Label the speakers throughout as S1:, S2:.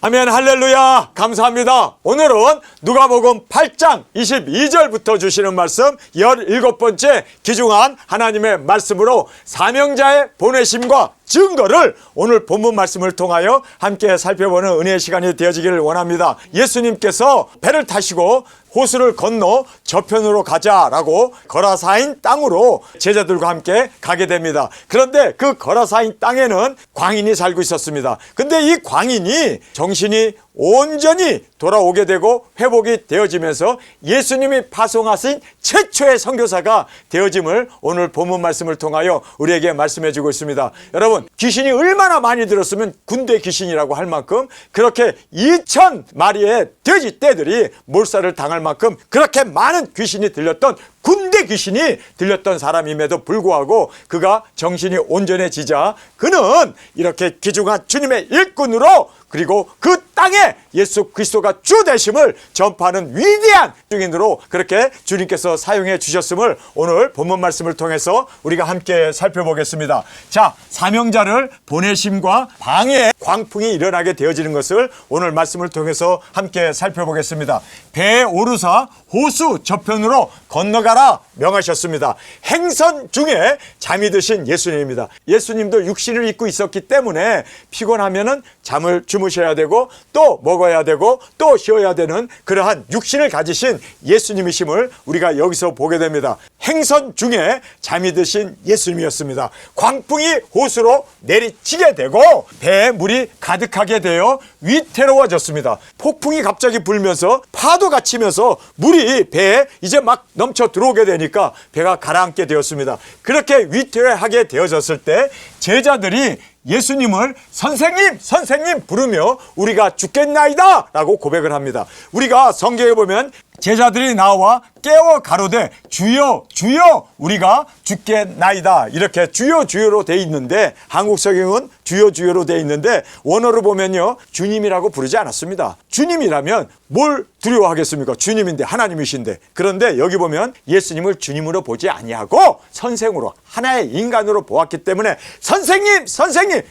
S1: 아멘. 할렐루야. 감사합니다. 오늘은 누가복음 8장 22절부터 주시는 말씀 17번째 귀중한 하나님의 말씀으로 사명자의 보내심과 증거를 오늘 본문 말씀을 통하여 함께 살펴보는 은혜의 시간이 되어지기를 원합니다. 예수님께서 배를 타시고 호수를 건너 저편으로 가자라고 거라사인 땅으로 제자들과 함께 가게 됩니다. 그런데 그 거라사인 땅에는 광인이 살고 있었습니다. 근데 이 광인이 정신이 온전히 돌아오게 되고 회복이 되어지면서 예수님이 파송하신 최초의 선교사가 되어짐을 오늘 본문 말씀을 통하여 우리에게 말씀해 주고 있습니다. 여러분, 귀신이 얼마나 많이 들었으면 군대 귀신이라고 할 만큼 그렇게 2,000마리의 돼지 떼들이 몰살을 당할 만큼 그렇게 많은 귀신이 들렸던 군대 귀신이 들렸던 사람임에도 불구하고 그가 정신이 온전해지자 그는 이렇게 귀중한 주님의 일꾼으로 그리고 그 땅에 예수 그리스도가 주 되심을 전파하는 위대한 증인으로 그렇게 주님께서 사용해 주셨음을 오늘 본문 말씀을 통해서 우리가 함께 살펴보겠습니다. 자, 사명자를 보내심과 방해 광풍이 일어나게 되어지는 것을 오늘 말씀을 통해서 함께 살펴보겠습니다. 배에 오르사 호수 저편으로 건너가라 명하셨습니다. 행선 중에 잠이 드신 예수님입니다. 예수님도 육신을 입고 있었기 때문에 피곤하면은 잠을 주무셔야 되고 또 먹어야 되고 또 쉬어야 되는 그러한 육신을 가지신 예수님이심을 우리가 여기서 보게 됩니다. 행선 중에 잠이 드신 예수님이었습니다. 광풍이 호수로 내리치게 되고 배에 물이 가득하게 되어 위태로워졌습니다. 폭풍이 갑자기 불면서 파도가 치면서 물이 배에 이제 막 넘쳐 들어오게 되니까 배가 가라앉게 되었습니다. 그렇게 위태하게 되어졌을 때 제자들이 예수님을 선생님 부르며 우리가 죽겠나이다 라고 고백을 합니다. 우리가 성경에 보면 제자들이 나와 깨워 가로되 주여 주여 우리가 죽겠나이다 이렇게 주여 주여로 돼 있는데 한국 성경은 주여 주여로 돼 있는데 원어로 보면요 주님이라고 부르지 않았습니다. 주님이라면 뭘 두려워하겠습니까? 주님인데 하나님이신데. 그런데 여기 보면 예수님을 주님으로 보지 아니하고 선생으로 하나의 인간으로 보았기 때문에 선생님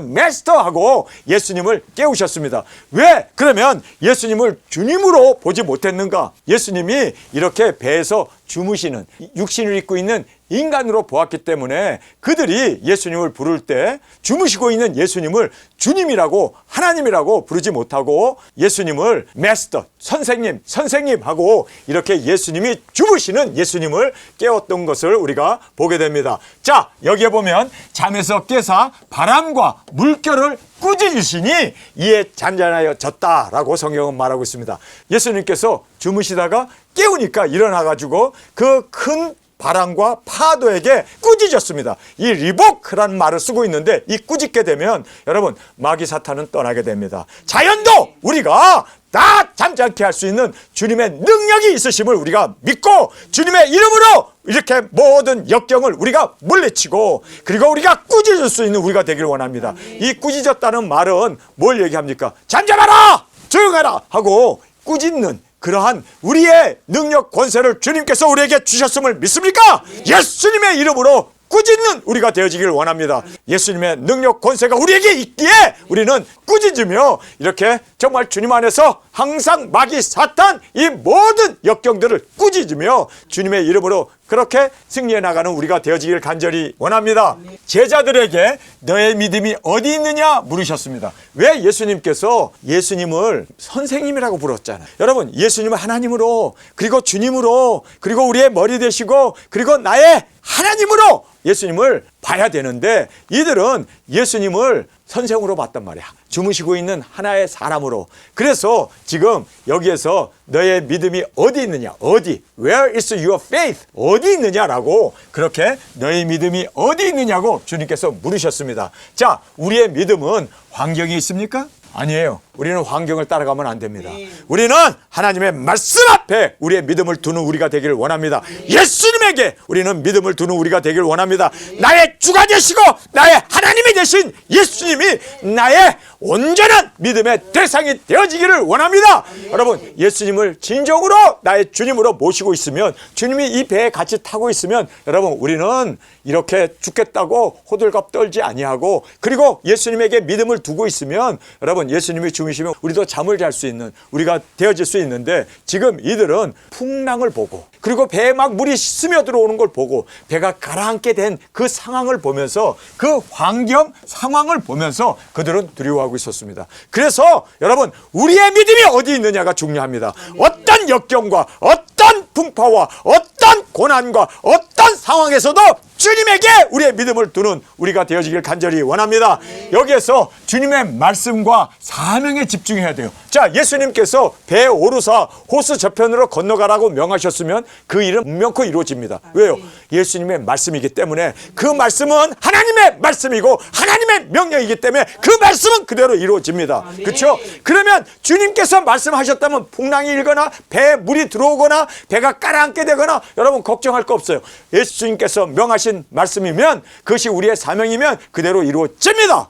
S1: 마스터 하고 예수님을 깨우셨습니다. 왜? 그러면 예수님을 주님으로 보지 못했는가? 예수님이 이렇게 배에서 주무시는 육신을 입고 있는 인간으로 보았기 때문에 그들이 예수님을 부를 때 주무시고 있는 예수님을 주님이라고 하나님이라고 부르지 못하고 예수님을 마스터 선생님 하고 이렇게 예수님이 주무시는 예수님을 깨웠던 것을 우리가 보게 됩니다. 자, 여기에 보면 잠에서 깨사 바람과 물결을 꾸짖으시니 이에 잔잔하여 졌다라고 성경은 말하고 있습니다. 예수님께서 주무시다가 깨우니까 일어나가지고 그 큰 바람과 파도에게 꾸짖었습니다. 이 리보크라는 말을 쓰고 있는데 이 꾸짖게 되면 여러분 마귀 사탄은 떠나게 됩니다. 자연도 우리가 다 잠잠케 할 수 있는 주님의 능력이 있으심을 우리가 믿고 주님의 이름으로 이렇게 모든 역경을 우리가 물리치고 그리고 우리가 꾸짖을 수 있는 우리가 되길 원합니다. 이 꾸짖었다는 말은 뭘 얘기합니까? 잠잠하라! 조용하라! 하고 꾸짖는 그러한 우리의 능력 권세를 주님께서 우리에게 주셨음을 믿습니까? 예수님의 이름으로 꾸짖는 우리가 되어지길 원합니다. 예수님의 능력 권세가 우리에게 있기에 우리는 꾸짖으며 이렇게 정말 주님 안에서 항상 마귀 사탄 이 모든 역경들을 꾸짖으며 주님의 이름으로 그렇게 승리해 나가는 우리가 되어지길 간절히 원합니다. 제자들에게 너의 믿음이 어디 있느냐 물으셨습니다. 왜 예수님께서 예수님을 선생님이라고 불렀잖아요. 여러분 예수님을 하나님으로 그리고 주님으로 그리고 우리의 머리 되시고 그리고 나의 하나님으로 예수님을 봐야 되는데 이들은 예수님을 선생으로 봤단 말이야. 주무시고 있는 하나의 사람으로. 그래서 지금 여기에서 너의 믿음이 어디 있느냐? 어디? Where is your faith? 어디 있느냐라고 그렇게 너의 믿음이 어디 있느냐고 주님께서 물으셨습니다. 자, 우리의 믿음은 환경이 있습니까? 아니에요. 우리는 환경을 따라가면 안 됩니다. 우리는 하나님의 말씀 앞에 우리의 믿음을 두는 우리가 되기를 원합니다. 예수님에게 우리는 믿음을 두는 우리가 되기를 원합니다. 나의 주가 되시고 나의 하나님이 되신 예수님이 나의 온전한 믿음의 대상이 되어지기를 원합니다. 여러분 예수님을 진정으로 나의 주님으로 모시고 있으면 주님이 이 배에 같이 타고 있으면 여러분 우리는 이렇게 죽겠다고 호들갑 떨지 아니하고 그리고 예수님에게 믿음을 두고 있으면 여러분 여러분, 예수님이 주무시면 우리도 잠을 잘 수 있는 우리가 되어질 수 있는데, 지금 이들은 풍랑을 보고 그리고 배에 막 물이 스며들어오는 걸 보고 배가 가라앉게 된 그 상황을 보면서, 그 환경 상황을 보면서 그들은 두려워하고 있었습니다. 그래서 여러분, 우리의 믿음이 어디 있느냐가 중요합니다. 어떤 역경과 어떤 풍파와 어떤 고난과 어떤 상황에서도 주님에게 우리의 믿음을 두는 우리가 되어지길 간절히 원합니다. 여기에서 주님의 말씀과 사명에 집중해야 돼요. 자, 예수님께서 배에 오르사 호수 저편으로 건너가라고 명하셨으면 그 일은 분명코 이루어집니다. 왜요? 예수님의 말씀이기 때문에. 그 말씀은 하나님의 말씀이고 하나님의 명령이기 때문에 그 말씀은 그대로 이루어집니다. 그렇죠? 그러면 주님께서 말씀하셨다면 풍랑이 일거나 배에 물이 들어오거나 배가 가라앉게 되거나 여러분 걱정할 거 없어요. 예수님께서 명하신 말씀이면, 그것이 우리의 사명이면 그대로 이루어집니다.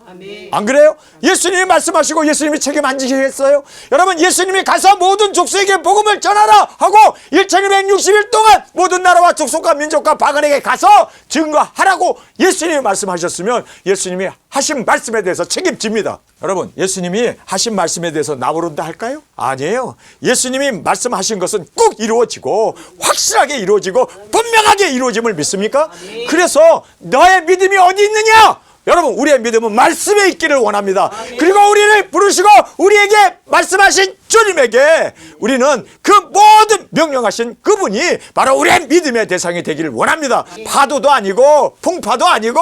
S1: 안 그래요? 예수님이 말씀하시고 예수님이 책임 안 지시겠어요? 여러분, 예수님이 가서 모든 족속에게 복음을 전하라 하고 1260일 동안 모든 나라와 족속과 민족과 바간에게 가서 증거하라고 예수님이 말씀하셨으면 예수님이 하신 말씀에 대해서 책임집니다. 여러분, 예수님이 하신 말씀에 대해서 나부른다 할까요? 아니에요. 예수님이 말씀하신 것은 꼭 이루어지고 확실하게 이루어지고 분명하게 이루어짐을 믿습니까? 그래서 너의 믿음이 어디 있느냐? 여러분, 우리의 믿음은 말씀에 있기를 원합니다. 그리고 우리를 부르시고 우리에게 말씀하신 주님에게 우리는 그 모든 명령하신 그분이 바로 우리의 믿음의 대상이 되기를 원합니다. 파도도 아니고 풍파도 아니고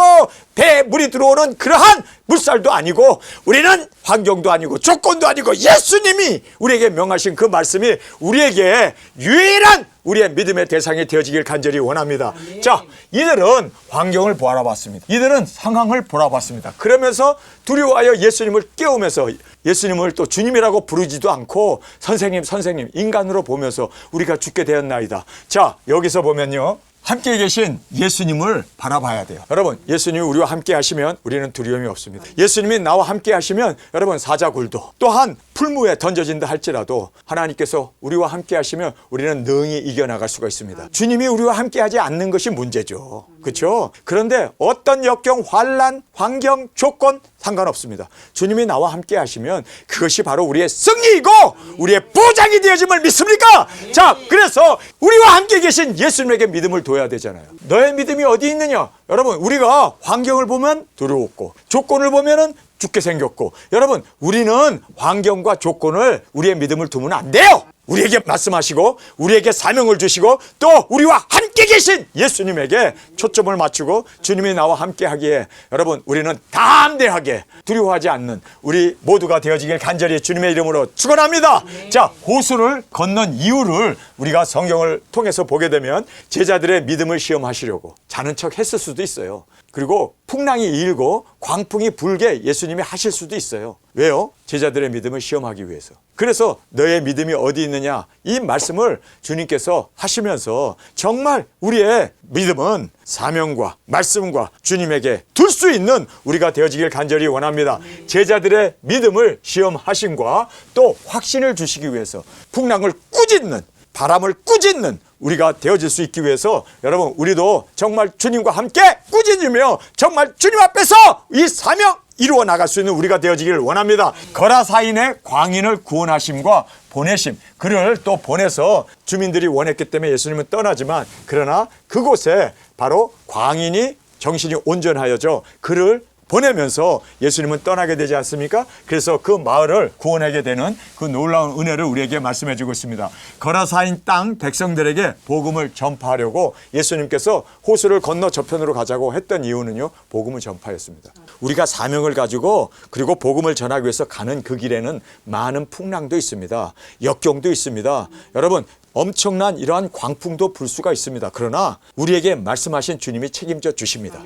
S1: 배에 물이 들어오는 그러한 물살도 아니고 우리는 환경도 아니고 조건도 아니고 예수님이 우리에게 명하신 그 말씀이 우리에게 유일한 우리의 믿음의 대상이 되어지길 간절히 원합니다. 자, 이들은 환경을 보아봤습니다. 이들은 상황을 보아봤습니다. 그러면서 두려워하여 예수님을 깨우면서 예수님을 또 주님이라고 부르지도 않고 선생님 인간으로 보면서 우리가 죽게 되었나이다. 자, 여기서 보면요, 함께 계신 예수님을 바라봐야 돼요. 여러분, 예수님이 우리와 함께 하시면 우리는 두려움이 없습니다. 예수님이 나와 함께 하시면 여러분, 사자굴도 또한 풀무에 던져진다 할지라도 하나님께서 우리와 함께 하시면 우리는 능히 이겨나갈 수가 있습니다. 주님이 우리와 함께 하지 않는 것이 문제죠. 그렇죠? 그런데 어떤 역경, 환난, 환경, 조건 상관없습니다. 주님이 나와 함께 하시면 그것이 바로 우리의 승리이고 우리의 보장이 되어짐을 믿습니까? 자, 그래서 우리와 함께 계신 예수님에게 믿음을 둬야 되잖아요. 너의 믿음이 어디 있느냐? 여러분, 우리가 환경을 보면 두려웠고 조건을 보면은 죽게 생겼고, 여러분, 우리는 환경과 조건을 우리의 믿음을 두면 안 돼요. 우리에게 말씀하시고 우리에게 사명을 주시고 또 우리와 함께 계신 예수님에게 초점을 맞추고 주님이 나와 함께 하기에 여러분, 우리는 담대하게 두려워하지 않는 우리 모두가 되어지길 간절히 주님의 이름으로 축원합니다. 자, 호수를 건넌 이유를 우리가 성경을 통해서 보게 되면 제자들의 믿음을 시험하시려고 자는 척 했을 수도 있어요. 그리고 풍랑이 일고 광풍이 불게 예수님이 하실 수도 있어요. 왜요? 제자들의 믿음을 시험하기 위해서. 그래서 너의 믿음이 어디 있느냐, 이 말씀을 주님께서 하시면서 정말 우리의 믿음은 사명과 말씀과 주님에게 둘 수 있는 우리가 되어지길 간절히 원합니다. 제자들의 믿음을 시험하심과 또 확신을 주시기 위해서 풍랑을 꾸짖는, 바람을 꾸짖는 우리가 되어질 수 있기 위해서 여러분, 우리도 정말 주님과 함께 꾸짖으며 정말 주님 앞에서 이 사명 이루어 나갈 수 있는 우리가 되어지기를 원합니다. 거라사인의 광인을 구원하심과 보내심, 그를 또 보내서 주민들이 원했기 때문에 예수님은 떠나지만, 그러나 그곳에 바로 광인이 정신이 온전하여져 그를 보내면서 예수님은 떠나게 되지 않습니까? 그래서 그 마을을 구원하게 되는 그 놀라운 은혜를 우리에게 말씀해 주고 있습니다. 거라사인 땅 백성들에게 복음을 전파하려고 예수님께서 호수를 건너 저편으로 가자고 했던 이유는요, 복음을 전파했습니다. 우리가 사명을 가지고 그리고 복음을 전하기 위해서 가는 그 길에는 많은 풍랑도 있습니다. 역경도 있습니다. 여러분, 엄청난 이러한 광풍도 불 수가 있습니다. 그러나 우리에게 말씀하신 주님이 책임져 주십니다.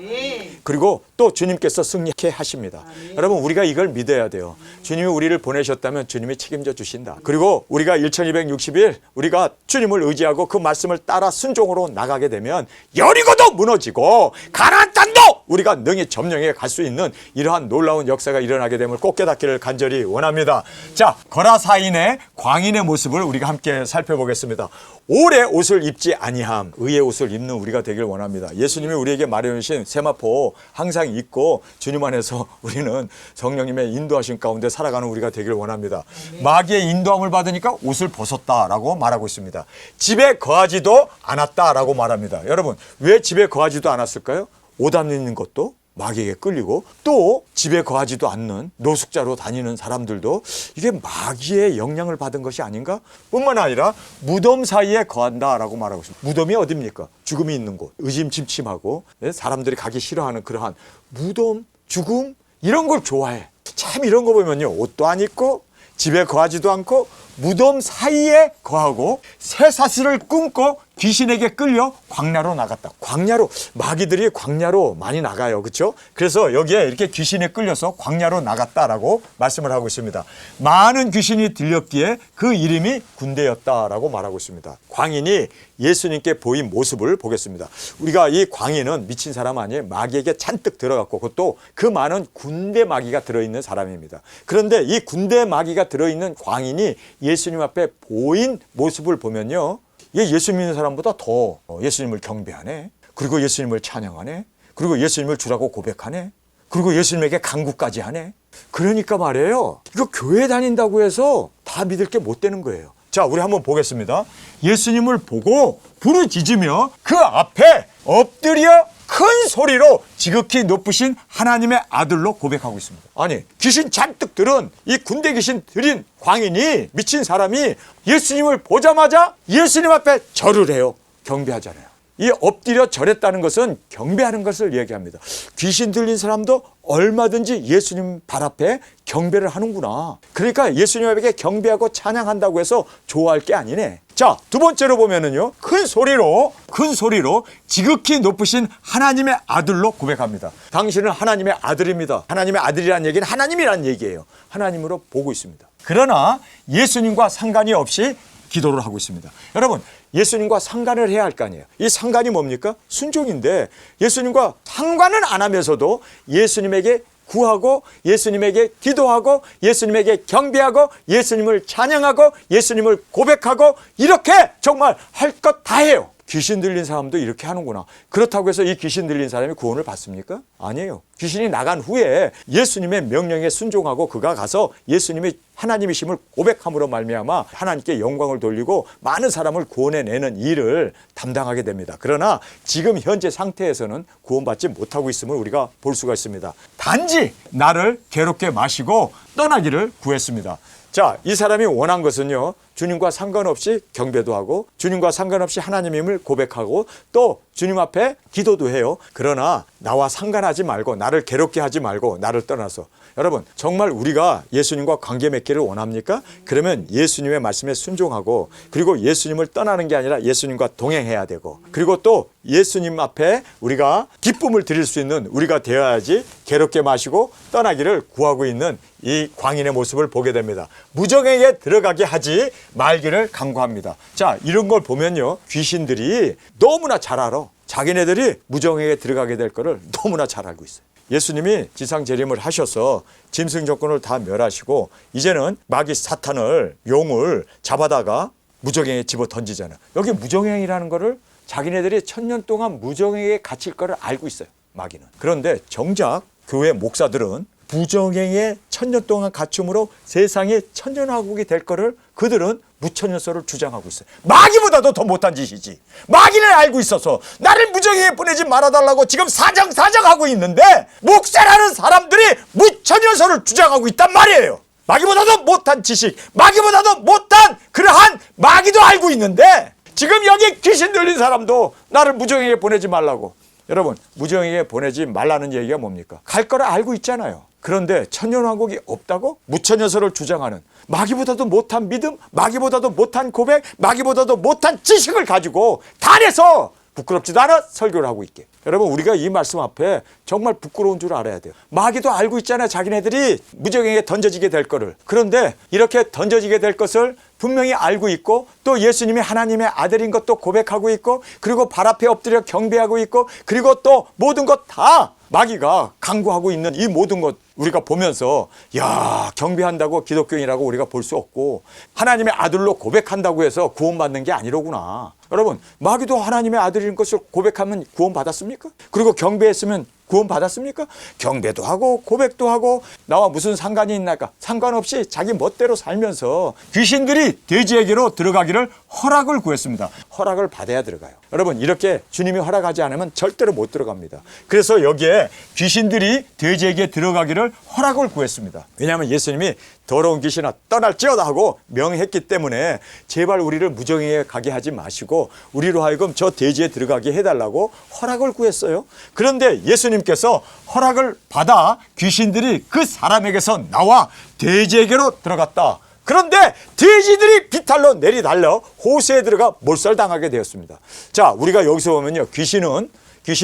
S1: 그리고 또 주님께서 승리케 하십니다. 여러분, 우리가 이걸 믿어야 돼요. 주님이 우리를 보내셨다면 주님이 책임져 주신다. 그리고 우리가 1260일 우리가 주님을 의지하고 그 말씀을 따라 순종으로 나가게 되면 여리고도 무너지고 가나안 땅도 우리가 능히 점령해 갈 수 있는 이러한 놀라운 역사가 일어나게 됨을 꼭 깨닫기를 간절히 원합니다. 자, 거라사인의 광인의 모습을 우리가 함께 살펴보겠습니다. 오래 옷을 입지 아니함, 의의 옷을 입는 우리가 되길 원합니다. 예수님이 우리에게 마련해 주신 세마포 항상 입고 주님 안에서 우리는 성령님의 인도하신 가운데 살아가는 우리가 되길 원합니다. 마귀의 인도함을 받으니까 옷을 벗었다라고 말하고 있습니다. 집에 거하지도 않았다라고 말합니다. 여러분, 왜 집에 거하지도 않았을까요? 옷 안 입는 것도 마귀에게 끌리고, 또 집에 거하지도 않는 노숙자로 다니는 사람들도 이게 마귀의 영향을 받은 것이 아닌가? 뿐만 아니라 무덤 사이에 거한다라고 말하고 있습니다. 무덤이 어디입니까? 죽음이 있는 곳, 의심침침하고 사람들이 가기 싫어하는 그러한 무덤, 죽음, 이런 걸 좋아해. 참 이런 거 보면요, 옷도 안 입고 집에 거하지도 않고 무덤 사이에 거하고 쇠사슬을 끊고 귀신에게 끌려 광야로 나갔다. 광야로, 마귀들이 광야로 많이 나가요. 그렇죠? 그래서 여기에 이렇게 귀신에 끌려서 광야로 나갔다라고 말씀을 하고 있습니다. 많은 귀신이 들렸기에 그 이름이 군대였다라고 말하고 있습니다. 광인이 예수님께 보인 모습을 보겠습니다. 우리가 이 광인은 미친 사람 아니에요. 마귀에게 잔뜩 들어갔고, 그것도 그 많은 군대 마귀가 들어있는 사람입니다. 그런데 이 군대 마귀가 들어있는 광인이 예수님 앞에 보인 모습을 보면요, 예수 믿는 사람보다 더 예수님을 경배하네. 그리고 예수님을 찬양하네. 그리고 예수님을 주라고 고백하네. 그리고 예수님에게 간구까지 하네. 그러니까 말이에요, 이거 교회 다닌다고 해서 다 믿을 게 못 되는 거예요. 자, 우리 한번 보겠습니다. 예수님을 보고 부르짖으며 그 앞에 엎드려 큰 소리로 지극히 높으신 하나님의 아들로 고백하고 있습니다. 아니, 귀신 잔뜩 들은 이 군대 귀신 들인 광인이, 미친 사람이 예수님을 보자마자 예수님 앞에 절을 해요. 경배하잖아요. 이 엎드려 절했다는 것은 경배하는 것을 얘기합니다. 귀신 들린 사람도 얼마든지 예수님 발 앞에 경배를 하는구나. 그러니까 예수님 앞에 경배하고 찬양한다고 해서 좋아할 게 아니네. 자, 두 번째로 보면은요, 큰 소리로 지극히 높으신 하나님의 아들로 고백합니다. 당신은 하나님의 아들입니다. 하나님의 아들이라는 얘기는 하나님이라는 얘기예요. 하나님으로 보고 있습니다. 그러나 예수님과 상관이 없이 기도를 하고 있습니다. 여러분, 예수님과 상관을 해야 할 거 아니에요. 이 상관이 뭡니까? 순종인데, 예수님과 상관은 안 하면서도 예수님에게 구하고, 예수님에게 기도하고, 예수님에게 경배하고, 예수님을 찬양하고, 예수님을 고백하고, 이렇게 정말 할 것 다 해요. 귀신 들린 사람도 이렇게 하는구나. 그렇다고 해서 이 귀신 들린 사람이 구원을 받습니까? 아니에요. 귀신이 나간 후에 예수님의 명령에 순종하고 그가 가서 예수님이 하나님이심을 고백함으로 말미암아 하나님께 영광을 돌리고 많은 사람을 구원해내는 일을 담당하게 됩니다. 그러나 지금 현재 상태에서는 구원받지 못하고 있음을 우리가 볼 수가 있습니다. 단지 나를 괴롭게 마시고 떠나기를 구했습니다. 자, 이 사람이 원한 것은요, 주님과 상관없이 경배도 하고, 주님과 상관없이 하나님임을 고백하고, 또 주님 앞에 기도도 해요. 그러나 나와 상관하지 말고, 나를 괴롭게 하지 말고, 나를 떠나서. 여러분, 정말 우리가 예수님과 관계 맺기를 원합니까? 그러면 예수님의 말씀에 순종하고, 그리고 예수님을 떠나는 게 아니라 예수님과 동행해야 되고, 그리고 또 예수님 앞에 우리가 기쁨을 드릴 수 있는 우리가 되어야지 괴롭게 마시고 떠나기를 구하고 있는 이 광인의 모습을 보게 됩니다. 무정에게 들어가게 하지 말기를 간구합니다. 자, 이런 걸 보면요, 귀신들이 너무나 잘 알아. 자기네들이 무정에게 들어가게 될 거를 너무나 잘 알고 있어요. 예수님이 지상 재림을 하셔서 짐승 조건을 다 멸하시고 이제는 마귀 사탄을, 용을 잡아다가 무정행에 집어 던지잖아요. 여기 무정행이라는 거를 자기네들이 1000년 동안 무정행에 갇힐 거를 알고 있어요, 마귀는. 그런데 정작 교회 목사들은 부정행에 1000년 동안 갇힘으로 세상에 천년왕국이 될 거를 그들은 무천년설을 주장하고 있어요. 마귀보다도 더 못한 짓이지. 마귀를 알고 있어서 나를 무정행에 보내지 말아달라고 지금 사정하고 있는데, 목사라는 사람들이 무천년설을 주장하고 있단 말이에요. 마귀보다도 못한 지식, 마귀보다도 못한 그러한 마귀도 알고 있는데, 지금 여기 귀신 들린 사람도 나를 무정행에 보내지 말라고. 여러분, 무정행에 보내지 말라는 얘기가 뭡니까? 갈 거를 알고 있잖아요. 그런데 천년왕국이 없다고 무천년설을 주장하는, 마귀보다도 못한 믿음, 마귀보다도 못한 고백, 마귀보다도 못한 지식을 가지고 단에서 부끄럽지도 않아 설교를 하고 있게. 여러분, 우리가 이 말씀 앞에 정말 부끄러운 줄 알아야 돼요. 마귀도 알고 있잖아요, 자기네들이 무정행에 던져지게 될 거를. 그런데 이렇게 던져지게 될 것을 분명히 알고 있고, 또 예수님이 하나님의 아들인 것도 고백하고 있고, 그리고 발 앞에 엎드려 경배하고 있고, 그리고 또 모든 것 다 마귀가 강구하고 있는 이 모든 것 우리가 보면서 야, 경배한다고 기독교인이라고 우리가 볼 수 없고 하나님의 아들로 고백한다고 해서 구원받는 게 아니로구나. 여러분, 마귀도 하나님의 아들인 것을 고백하면 구원받았습니까? 그리고 경배했으면 구원받았습니까? 경배도 하고 고백도 하고 나와 무슨 상관이 있나까? 상관없이 자기 멋대로 살면서 귀신들이 돼지에게로 들어가기를 허락을 구했습니다. 허락을 받아야 들어가요. 여러분, 이렇게 주님이 허락하지 않으면 절대로 못 들어갑니다. 그래서 여기에 귀신들이 돼지에게 들어가기를 허락을 구했습니다. 왜냐하면 예수님이 더러운 귀신아 떠날지어다 하고 명했기 때문에 제발 우리를 무정에 가게 하지 마시고 우리로 하여금 저 돼지에 들어가게 해달라고 허락을 구했어요. 그런데 예수님께서 허락을 받아 귀신들이 그 사람에게서 나와 돼지에게로 들어갔다. 그런데 돼지들이 비탈로 내리달려 호수에 들어가 몰살당하게 되었습니다. 자, 우리가 여기서 보면요, 귀신이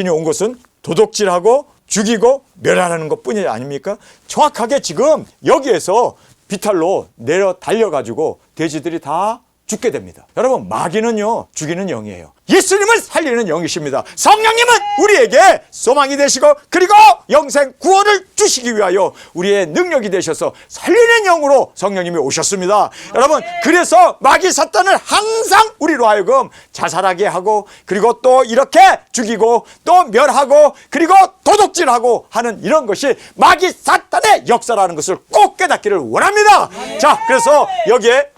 S1: 온 것은 도둑질하고 죽이고 멸하라는 것뿐이 아닙니까? 정확하게 지금 여기에서 비탈로 내려 달려가지고 돼지들이 다 죽게 됩니다. 여러분, 마귀는요 죽이는 영이에요. 예수님은 살리는 영이십니다. 성령님은 우리에게 소망이 되시고 그리고 영생 구원을 주시기 위하여 우리의 능력이 되셔서 살리는 영으로 성령님이 오셨습니다. 여러분, 그래서 마귀 사탄을 항상 우리로 하여금 자살하게 하고 그리고 또 이렇게 죽이고 또 멸하고 그리고 도둑질하고 하는 이런 것이 마귀 사탄의 역사라는 것을 꼭 깨닫기를 원합니다. 자, 그래서 여기에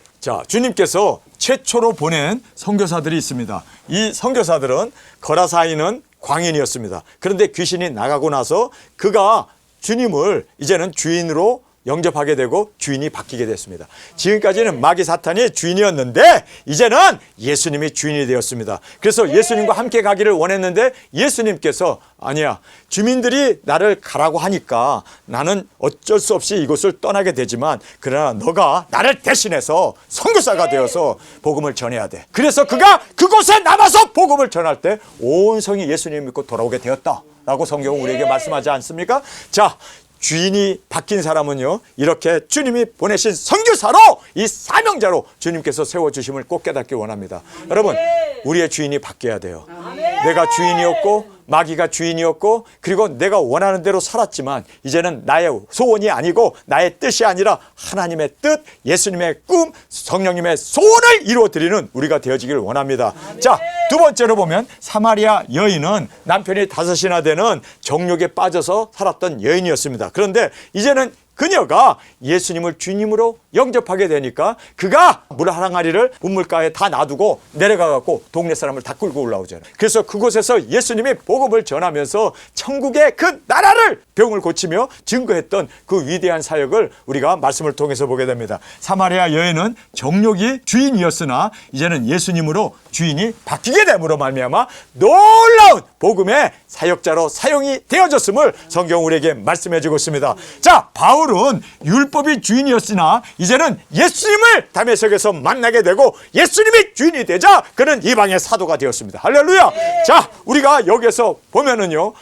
S1: 주님께서 최초로 보낸 선교사들이 있습니다. 이 선교사들은 거라사인은 광인이었습니다. 그런데 귀신이 나가고 나서 그가 주님을 이제는 주인으로 영접하게 되고 주인이 바뀌게 됐습니다. 지금까지는 마귀 사탄이 주인이었는데 이제는 예수님이 주인이 되었습니다. 그래서 예수님과 함께 가기를 원했는데 예수님께서 아니야, 주민들이 나를 가라고 하니까 나는 어쩔 수 없이 이곳을 떠나게 되지만 그러나 너가 나를 대신해서 선교사가 되어서 복음을 전해야 돼. 그래서 그가 그곳에 남아서 복음을 전할 때 온 성이 예수님 믿고 돌아오게 되었다라고 성경은 우리에게 말씀하지 않습니까? 자, 주인이 바뀐 사람은요, 이렇게 주님이 보내신 선교사로 이 사명자로 주님께서 세워주심을 꼭 깨닫기 원합니다. 여러분, 우리의 주인이 바뀌어야 돼요. 내가 주인이었고 마귀가 주인이었고 그리고 내가 원하는 대로 살았지만 이제는 나의 소원이 아니고 나의 뜻이 아니라 하나님의 뜻, 예수님의 꿈, 성령님의 소원을 이루어드리는 우리가 되어지길 원합니다. 자, 두 번째로 보면 사마리아 여인은 남편이 5이나 되는 정욕에 빠져서 살았던 여인이었습니다. 그런데 이제는 그녀가 예수님을 주님으로 영접하게 되니까 그가 물 한 항아리를 분물가에 다 놔두고 내려가갖고 동네 사람을 다 끌고 올라오잖아요. 그래서 그곳에서 예수님이 복음을 전하면서 천국의 그 나라를 병을 고치며 증거했던 그 위대한 사역을 우리가 말씀을 통해서 보게 됩니다. 사마리아 여인은 정욕이 주인이었으나 이제는 예수님으로 주인이 바뀌게 됨으로 말미암아 놀라운 복음의 사역자로 사용이 되어졌음을 성경 우리에게 말씀해주고 있습니다. 자, 바울은 율법이 주인이었으나 이제는 예수님을 다메섹에서 만나게 되고 예수님이 주인이 되자 그는 이방의 사도가 되었습니다. 할렐루야. 자, 우리가 여기서 보면은요,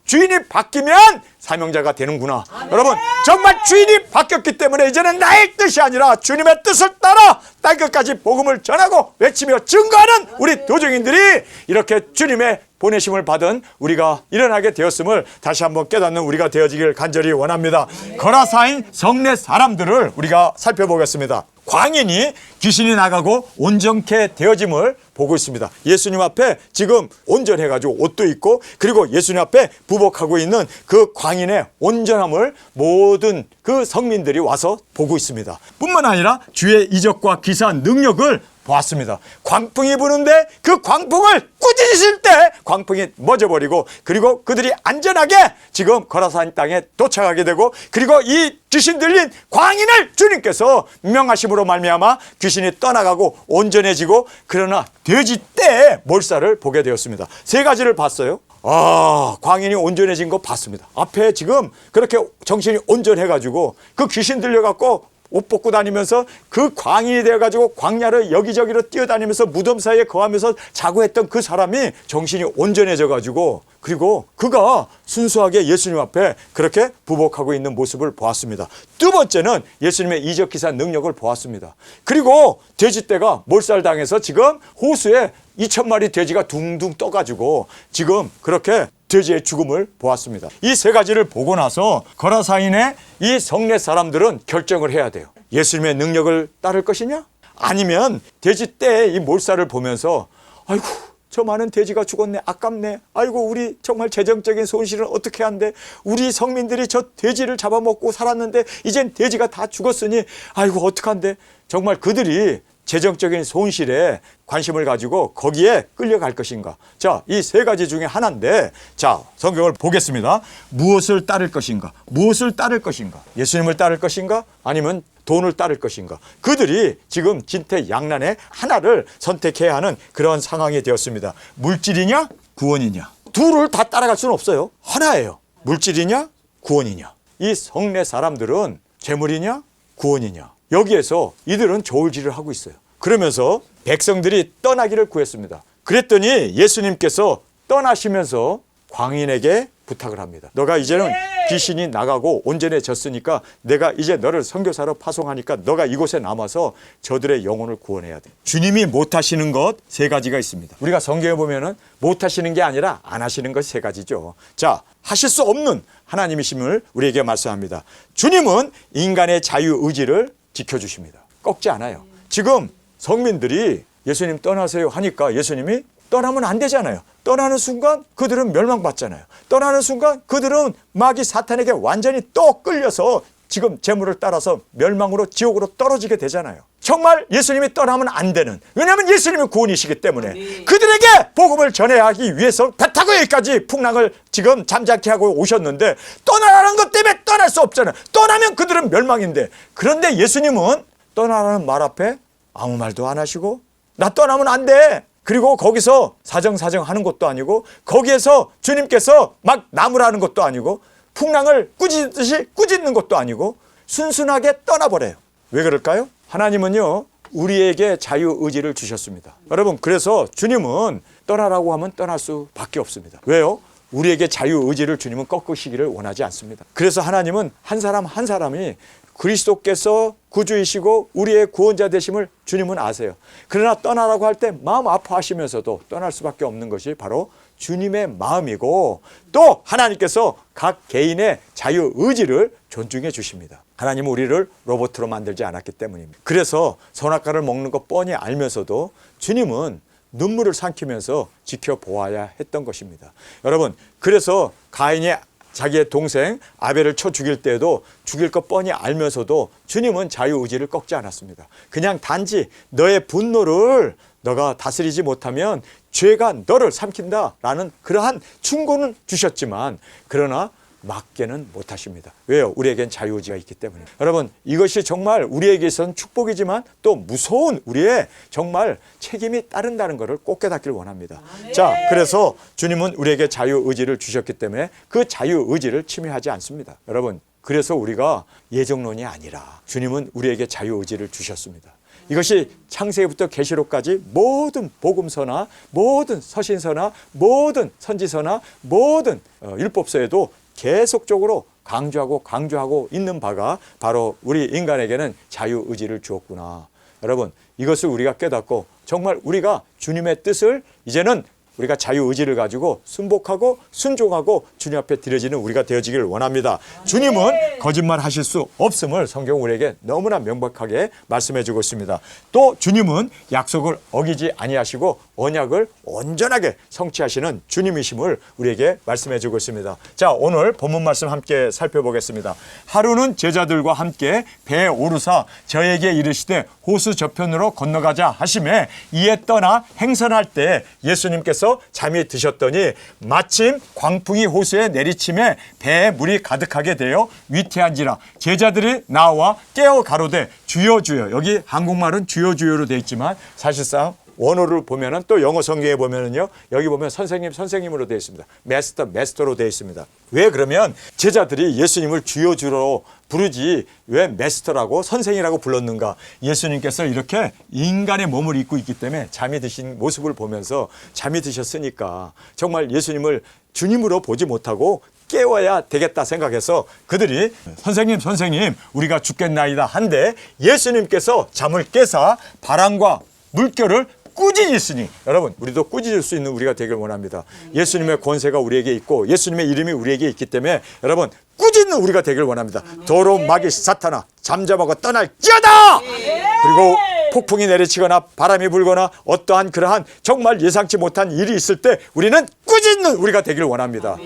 S1: 주인이 바뀌면 사명자가 되는구나. 여러분, 정말 주인이 바뀌었기 때문에 이제는 나의 뜻이 아니라 주님의 뜻을 따라 땅끝까지 복음을 전하고 외치며 증거하는 우리 도중인들이 이렇게 주님의 보내심을 받은 우리가 일어나게 되었음을 다시 한번 깨닫는 우리가 되어지길 간절히 원합니다. 거라사인 성내 사람들을 우리가 살펴보겠습니다. 광인이 귀신이 나가고 온전케 되어짐을 보고 있습니다. 예수님 앞에 지금 온전해가지고 옷도 입고 그리고 예수님 앞에 부복하고 있는 그 광인의 온전함을 모든 그 성민들이 와서 보고 있습니다. 뿐만 아니라 주의 이적과 기사 능력을 보았습니다. 광풍이 부는데 그 광풍을 꾸짖으실 때 광풍이 멎어버리고 그리고 그들이 안전하게 지금 거라사인 땅에 도착하게 되고 그리고 이 귀신 들린 광인을 주님께서 명하심으로 말미암아 귀신이 떠나가고 온전해지고 그러나 돼지 떼의 몰살을 보게 되었습니다. 3가지를 봤어요. 광인이 온전해진 거 봤습니다. 앞에 지금 그렇게 정신이 온전해가지고 그 귀신 들려갖고 옷 벗고 다니면서 그 광인이 되어가지고 광야를 여기저기로 뛰어다니면서 무덤 사이에 거하면서 자고 했던 그 사람이 정신이 온전해져가지고 그리고 그가 순수하게 예수님 앞에 그렇게 부복하고 있는 모습을 보았습니다. 두 번째는 예수님의 이적 기사 능력을 보았습니다. 그리고 돼지떼가 몰살당해서 지금 호수에 2,000마리 돼지가 둥둥 떠가지고 지금 그렇게 돼지의 죽음을 보았습니다. 이 세 가지를 보고 나서 거라사인의 이 성내 사람들은 결정을 해야 돼요. 예수님의 능력을 따를 것이냐? 아니면 돼지 떼의 이 몰살을 보면서 아이고 저 많은 돼지가 죽었네, 아깝네, 아이고 우리 정말 재정적인 손실은 어떻게 한대, 우리 성민들이 저 돼지를 잡아먹고 살았는데 이젠 돼지가 다 죽었으니 아이고 어떡한데, 정말 그들이 재정적인 손실에 관심을 가지고 거기에 끌려갈 것인가. 자, 이 세 가지 중에 하나인데, 자, 성경을 보겠습니다. 무엇을 따를 것인가? 무엇을 따를 것인가? 예수님을 따를 것인가? 아니면 돈을 따를 것인가? 그들이 지금 진퇴양난의 하나를 선택해야 하는 그런 상황이 되었습니다. 물질이냐? 구원이냐? 둘을 다 따라갈 수는 없어요. 하나예요. 물질이냐? 구원이냐? 이 성내 사람들은 재물이냐? 구원이냐? 여기에서 이들은 저울질을 하고 있어요. 그러면서 백성들이 떠나기를 구했습니다. 그랬더니 예수님께서 떠나시면서 광인에게 부탁을 합니다. 너가 이제는 귀신이 나가고 온전해졌으니까 내가 이제 너를 선교사로 파송하니까 너가 이곳에 남아서 저들의 영혼을 구원해야 돼. 주님이 못하시는 것 세 가지가 있습니다. 우리가 성경에 보면은 못하시는 게 아니라 안 하시는 것 세 가지죠. 자, 하실 수 없는 하나님이심을 우리에게 말씀합니다. 주님은 인간의 자유의지를 지켜주십니다. 꺾지 않아요. 지금 성민들이 예수님 떠나세요 하니까 예수님이 떠나면 안 되잖아요. 떠나는 순간 그들은 멸망받잖아요. 떠나는 순간 그들은 마귀 사탄에게 완전히 또 끌려서 지금 재물을 따라서 멸망으로 지옥으로 떨어지게 되잖아요. 정말 예수님이 떠나면 안 되는, 왜냐하면 예수님이 구원이시기 때문에 그들에게 복음을 전해야 하기 위해서 배 타고 여기까지 풍랑을 지금 잠잠케 하고 오셨는데 떠나라는 것 때문에 떠날 수 없잖아요. 떠나면 그들은 멸망인데, 그런데 예수님은 떠나라는 말 앞에 아무 말도 안 하시고 나 떠나면 안 돼. 그리고 거기서 사정사정 하는 것도 아니고 거기에서 주님께서 막 나무라는 것도 아니고 풍랑을 꾸짖듯이 꾸짖는 것도 아니고 순순하게 떠나버려요. 왜 그럴까요? 하나님은요 우리에게 자유의지를 주셨습니다. 여러분, 그래서 주님은 떠나라고 하면 떠날 수밖에 없습니다. 왜요? 우리에게 자유의지를 주님은 꺾으시기를 원하지 않습니다. 그래서 하나님은 한 사람 한 사람이 그리스도께서 구주이시고 우리의 구원자 되심을 주님은 아세요. 그러나 떠나라고 할 때 마음 아파하시면서도 떠날 수밖에 없는 것이 바로 주님의 마음이고, 또 하나님께서 각 개인의 자유의지를 존중해 주십니다. 하나님은 우리를 로봇으로 만들지 않았기 때문입니다. 그래서 선악과를 먹는 것 뻔히 알면서도 주님은 눈물을 삼키면서 지켜보아야 했던 것입니다. 여러분, 그래서 가인이 자기의 동생 아벨을 쳐 죽일 때에도 죽일 것 뻔히 알면서도 주님은 자유의지를 꺾지 않았습니다. 그냥 단지 너의 분노를 너가 다스리지 못하면 죄가 너를 삼킨다라는 그러한 충고는 주셨지만, 그러나 막게는 못하십니다. 왜요? 우리에겐 자유의지가 있기 때문에. 여러분, 이것이 정말 우리에게선 축복이지만 또 무서운 우리의 정말 책임이 따른다는 것을 꼭 깨닫기를 원합니다. 자, 그래서 주님은 우리에게 자유의지를 주셨기 때문에 그 자유의지를 침해하지 않습니다. 여러분, 그래서 우리가 예정론이 아니라 주님은 우리에게 자유의지를 주셨습니다. 이것이 창세기부터 계시록까지 모든 복음서나 모든 서신서나 모든 선지서나 모든 율법서에도 계속적으로 강조하고 있는 바가 바로 우리 인간에게는 자유의지를 주었구나. 여러분, 이것을 우리가 깨닫고 정말 우리가 주님의 뜻을 이제는 우리가 자유의지를 가지고 순복하고 순종하고 주님 앞에 드려지는 우리가 되어지기를 원합니다. 주님은 거짓말 하실 수 없음을 성경 우리에게 너무나 명백하게 말씀해 주고 있습니다. 또 주님은 약속을 어기지 아니하시고 언약을 온전하게 성취하시는 주님이심을 우리에게 말씀해 주고 있습니다. 자, 오늘 본문 말씀 함께 살펴보겠습니다. 하루는 제자들과 함께 배에 오르사 저에게 이르시되 호수 저편으로 건너가자 하시매 이에 떠나 행선할 때 예수님께서 잠이 드셨더니 마침 광풍이 호수에 내리침에 배에 물이 가득하게 되어 위태한지라 제자들이 나와 깨어 가로되 주여 주여. 여기 한국말은 주여 주여로 되어 있지만 사실상 원어를 보면은 또 영어 성경에 보면은요, 여기 보면 선생님 선생님으로 되어 있습니다. 마스터 마스터로 되어 있습니다. 왜 그러면 제자들이 예수님을 주여 주로 부르지 왜 마스터라고 선생이라고 불렀는가? 예수님께서 이렇게 인간의 몸을 입고 있기 때문에 잠이 드신 모습을 보면서 잠이 드셨으니까 정말 예수님을 주님으로 보지 못하고 깨워야 되겠다 생각해서 그들이 선생님 선생님 우리가 죽겠나이다 한데 예수님께서 잠을 깨사 바람과 물결을 꾸짖으니 있으니 여러분 우리도 꾸짖을 수 있는 우리가 되길 원합니다. 예수님의 권세가 우리에게 있고 예수님의 이름이 우리에게 있기 때문에 여러분 꾸짖는 우리가 되길 원합니다. 더러운 마귀 사탄아 잠잠하고 떠날지어다. 그리고 폭풍이 내리치거나 바람이 불거나 어떠한 그러한 정말 예상치 못한 일이 있을 때 우리는 꾸짖는 우리가 되길 원합니다.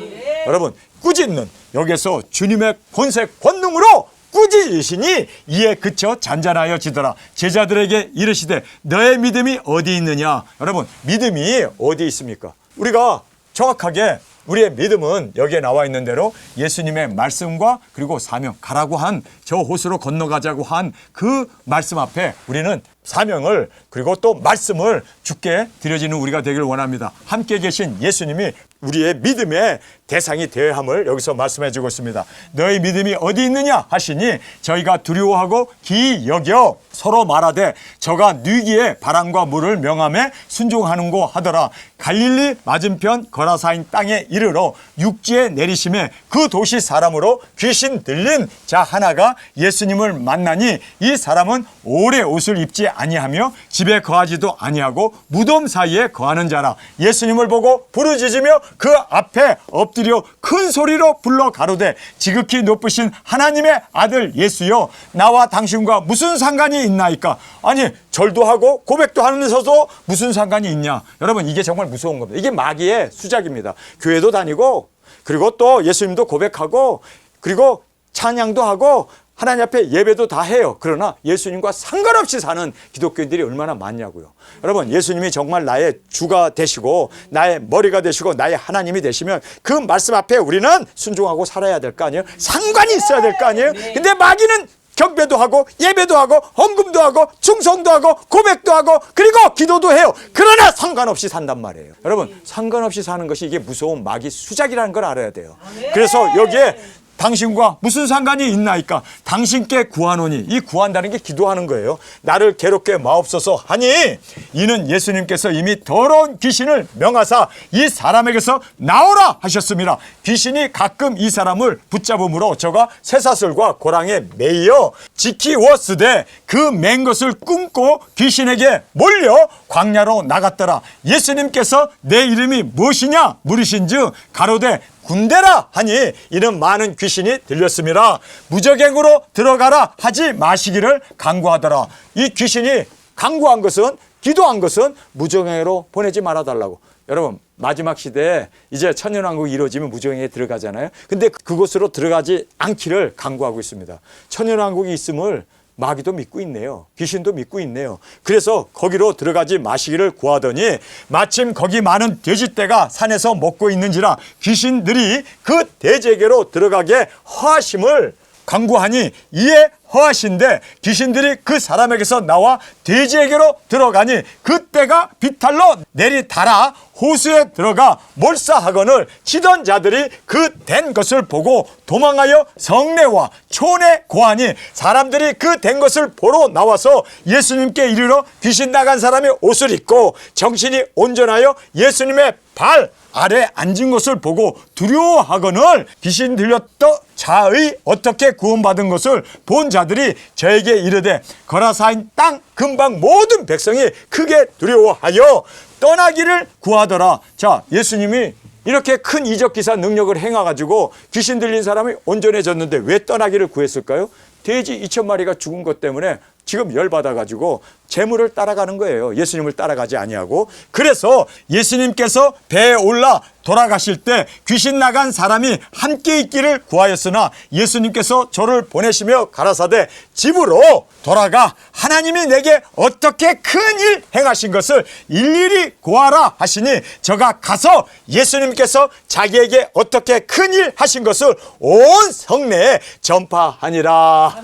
S1: 여러분 꾸짖는 여기에서 주님의 권세 권능으로 꾸짖으시니 이에 그쳐 잔잔하여지더라. 제자들에게 이르시되 너의 믿음이 어디 있느냐. 여러분 믿음이 어디 있습니까? 우리가 정확하게 우리의 믿음은 여기에 나와 있는 대로 예수님의 말씀과 그리고 사명 가라고 한 저 호수로 건너가자고 한 그 말씀 앞에 우리는 사명을 그리고 또 말씀을 주께 드려지는 우리가 되길 원합니다. 함께 계신 예수님이 우리의 믿음의 대상이 되어야 함을 여기서 말씀해 주고 있습니다. 너희 믿음이 어디 있느냐 하시니 저희가 두려워하고 기이 여겨 서로 말하되 저가 뉘기에 바람과 물을 명함에 순종하는고 하더라. 갈릴리 맞은편 거라사인 땅에 이르러 육지에 내리심에 그 도시 사람으로 귀신 들린 자 하나가 예수님을 만나니 이 사람은 오래 옷을 입지 아니하며 집에 거하지도 아니하고 무덤 사이에 거하는 자라. 예수님을 보고 부르짖으며 그 앞에 엎드려 큰 소리로 불러 가로되 지극히 높으신 하나님의 아들 예수여 나와 당신과 무슨 상관이 있나이까. 아니 절도 하고 고백도 하면서도 무슨 상관이 있냐. 여러분 이게 정말 무서운 겁니다. 이게 마귀의 수작입니다. 교회도 다니고 그리고 또 예수님도 고백하고 그리고 찬양도 하고 하나님 앞에 예배도 다 해요. 그러나 예수님과 상관없이 사는 기독교인들이 얼마나 많냐고요. 여러분 예수님이 정말 나의 주가 되시고 나의 머리가 되시고 나의 하나님이 되시면 그 말씀 앞에 우리는 순종하고 살아야 될 거 아니에요. 상관이 있어야 될 거 아니에요. 근데 마귀는 경배도 하고 예배도 하고 헌금도 하고 충성도 하고 고백도 하고 그리고 기도도 해요. 그러나 상관없이 산단 말이에요. 여러분 상관없이 사는 것이 이게 무서운 마귀 수작이라는 걸 알아야 돼요. 그래서 여기에 당신과 무슨 상관이 있나이까. 당신께 구하노니. 이 구한다는 게 기도하는 거예요. 나를 괴롭게 마옵소서 하니 이는 예수님께서 이미 더러운 귀신을 명하사 이 사람에게서 나오라 하셨습니다. 귀신이 가끔 이 사람을 붙잡음으로 저가 쇠사슬과 고랑에 매여 지키웠으되 그 맨 것을 끊고 귀신에게 몰려 광야로 나갔더라. 예수님께서 내 이름이 무엇이냐 물으신즉 가로되 군대라 하니 이는 많은 귀신이 들렸습니다. 무적행으로 들어가라 하지 마시기를 강구하더라. 이 귀신이 강구한 것은 기도한 것은 무적행으로 보내지 말아달라고. 여러분 마지막 시대에 이제 천년왕국이 이루어지면 무적행에 들어가잖아요. 근데 그곳으로 들어가지 않기를 강구하고 있습니다. 천년왕국이 있음을 마귀도 믿고 있네요. 귀신도 믿고 있네요. 그래서 거기로 들어가지 마시기를 구하더니 마침 거기 많은 돼지떼가 산에서 먹고 있는지라 귀신들이 그 돼지에게로 들어가게 허하심을 강구하니 이에 허하신데 귀신들이 그 사람에게서 나와 돼지에게로 들어가니 그때가 비탈로 내리달아 호수에 들어가 몰사하거늘 치던 자들이 그 된 것을 보고 도망하여 성내와 촌에 고하니 사람들이 그 된 것을 보러 나와서 예수님께 이르러 귀신 나간 사람이 옷을 입고 정신이 온전하여 예수님의 발 아래 앉은 것을 보고 두려워하거늘 귀신 들렸던 자의 어떻게 구원받은 것을 본 자들이 저에게 이르되 거라사인 땅 근방 모든 백성이 크게 두려워하여 떠나기를 구하더라. 자, 예수님이 이렇게 큰 이적기사 능력을 행해가지고 귀신 들린 사람이 온전해졌는데 왜 떠나기를 구했을까요? 돼지 2,000마리가 죽은 것 때문에 지금 열받아가지고 재물을 따라가는 거예요. 예수님을 따라가지 아니하고. 그래서 예수님께서 배에 올라 돌아가실 때 귀신 나간 사람이 함께 있기를 구하였으나 예수님께서 저를 보내시며 가라사대 집으로 돌아가 하나님이 내게 어떻게 큰 일 행하신 것을 일일이 고하라 하시니 저가 가서 예수님께서 자기에게 어떻게 큰 일 하신 것을 온 성내에 전파하니라.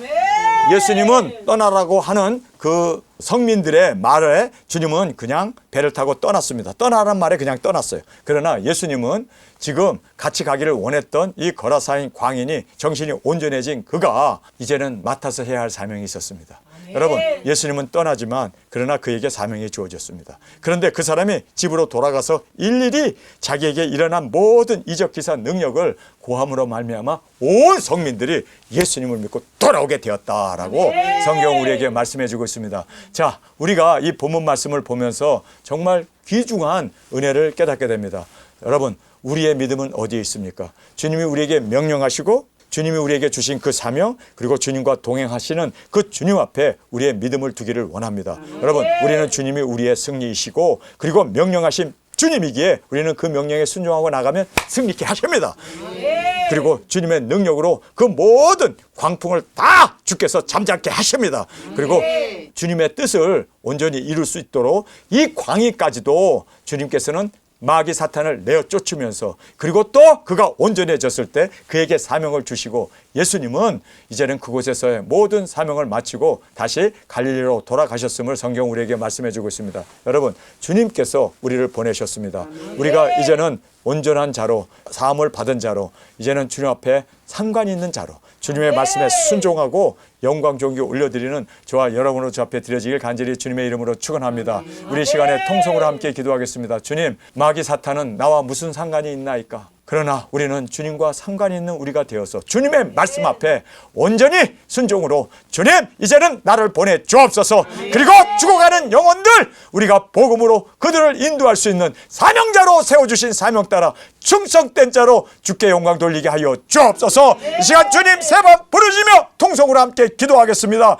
S1: 예수님은 떠나라고 하는 그 성민들의 말에 주님은 그냥 배를 타고 떠났습니다. 떠나라는 말에 그냥 떠났어요. 그러나 예수님은 지금 같이 가기를 원했던 이 거라사인 광인이 정신이 온전해진 그가 이제는 맡아서 해야 할 사명이 있었습니다. 여러분, 예수님은 떠나지만 그러나 그에게 사명이 주어졌습니다. 그런데 그 사람이 집으로 돌아가서 일일이 자기에게 일어난 모든 이적 기사 능력을 고함으로 말미암아 온 성민들이 예수님을 믿고 돌아오게 되었다라고 성경 우리에게 말씀해 주고 있습니다. 자, 우리가 이 본문 말씀을 보면서 정말 귀중한 은혜를 깨닫게 됩니다. 여러분, 우리의 믿음은 어디에 있습니까? 주님이 우리에게 명령하시고 주님이 우리에게 주신 그 사명, 그리고 주님과 동행하시는 그 주님 앞에 우리의 믿음을 두기를 원합니다. 여러분, 우리는 주님이 우리의 승리이시고 그리고 명령하신 주님이기에 우리는 그 명령에 순종하고 나가면 승리케 하십니다. 그리고 주님의 능력으로 그 모든 광풍을 다 주께서 잠잠케 하십니다. 그리고 주님의 뜻을 온전히 이룰 수 있도록 이 광희까지도 주님께서는 마귀 사탄을 내어 쫓으면서, 그리고 또 그가 온전해졌을 때 그에게 사명을 주시고, 예수님은 이제는 그곳에서의 모든 사명을 마치고 다시 갈릴리로 돌아가셨음을 성경 우리에게 말씀해 주고 있습니다. 여러분, 주님께서 우리를 보내셨습니다. 우리가 이제는 온전한 자로, 사함을 받은 자로, 이제는 주님 앞에 상관 있는 자로 주님의 말씀에 순종하고 영광 존귀 올려드리는 저와 여러분으로 주 앞에 드려지길 간절히 주님의 이름으로 축원합니다. 우리 시간에 통성으로 함께 기도하겠습니다. 주님, 마귀 사탄은 나와 무슨 상관이 있나이까? 그러나 우리는 주님과 상관이 있는 우리가 되어서 주님의 말씀 앞에 온전히 순종으로, 주님, 이제는 나를 보내 주옵소서. 그리고 죽어가는 영혼들, 우리가 복음으로 그들을 인도할 수 있는 사명자로 세워주신 사명 따라 충성된 자로 주께 영광 돌리게 하여 주옵소서. 이 시간 주님 세 번 부르시며 통성으로 함께 기도하겠습니다.